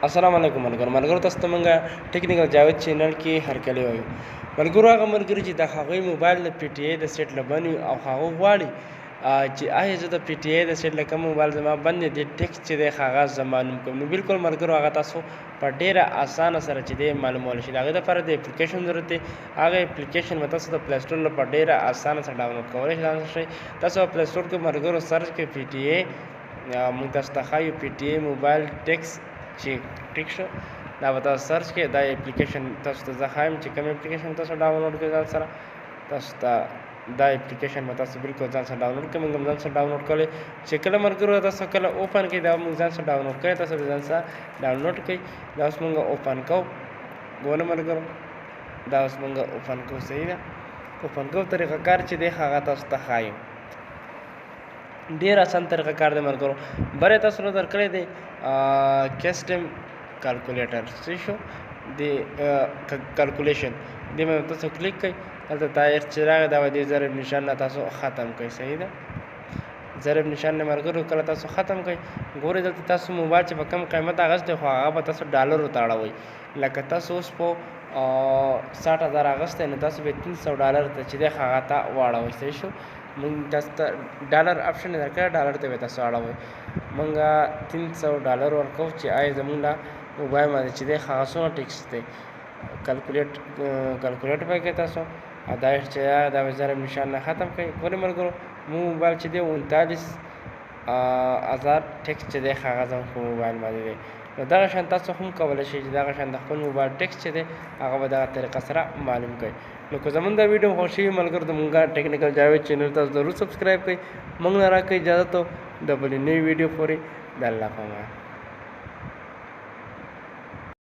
السلام علیکم ملګرو تاسو ته مونږ ټیکنیکل جاوید چینل کې هرکلی وایو. ملګرو هغه ملګري چې د هغوی موبایل د پی ټي آی د سیټ له بند وي او هغه غواړي چې آیا زه د پی ټي آی د سیټ له کوم موبایل زما بند دی د ټیکس چې دی هغه زه معلوم کړم. نو بلکل ملګرو هغه تاسو په ډېره اسانه سره چې دی معلومولی شي. د هغې دپاره د اپلیکیشن ضرورت دی. هغه اپلیکیشن به تاسو د پلی سټور نه په ډېره اسانه سره ډاونلوډ کولی شئ. تاسو په پلی سټور کې ملګرو سرچ کړئ پی ټي آی، موږ تاسو ته ښایو پی ټي آی موبایل ټیکس چې ټیک شو دا به تاسو سرچ کړئ. دا اپلیکیشن تاسو ته زه ښایم چې کوم اپلیکیشن تاسو ډاونلوډ کړئ ځان سره. تاسو ته دا اپلیکیشن به تاسو بلکل ځان سره ډاونلوډ کړئ. موږ هم ځان سره ډاونلوډ کولی چې کله ملګرو تاسو کله اوپن کړئ دا موږ ځان سره ډاونلوډ کړئ. تاسو به ځان سره ډاونلوډ کړئ. دا اوس موږ اوپن کوو. ګوره ملګرو دا اوس موږ اوپن کوو. صحیح ده. اوپن کوو طریقه کار چې دی هغه تاسو ته ښایم. ډېر اسان طریقه کار دی ملګرو. بری تاسو نه درکړی دی کسټم کالکولیټر څه شو د کالکولیشن دې باندې تاسو کلیک کړئ. هلته تاریخ چې راغی دا به دې ضرب نشان نه تاسو ختم کړئ. صحیح ده. ضرب نشان نه ملګرو کله تاسو ختم کړئ. ګورئ دلته تاسو موبایل چې په کم قیمت اخیستی خو هغه به تاسو ډالرو ته اړوئ. لکه تاسو اوس په 60,000 اخیستی نو تاسو به 300 ډالر ته چې دی هغه ته واړوئ. صحیح شو. مونږ تاسو ته ډالر آپشن یې درکړی، ډالر ته به تاسو اړوئ. مونږ 300 ډالر ورکوو چې آیا زمونږ دا موبایل باندې چې دی هغه څومره ټیکس دی. کالکولیټ به کوئ تاسو او دا چې دا به ضرب نشان نه ختم کړئ. ګورئ ملګرو مونږ موبایل چې دی 39,000 ټیکس چې دی هغه زموږ په موبایل باندې دی. نو دغه شان تاسو هم کولی شئ چې دغه شان د خپل موبایل ټیکس چې دی هغه به دغه طریقه سره معلوم کړئ. نو که زموږ دا ویډیو خوښ شوي ملګرو د مونږ ټیکنیکل جاوید چینل تاسو ضرور سبسکرایب کړئ. موږ نه راکړئ اجازه ته د بلې نوې ویډیو پورې. د الله په امان.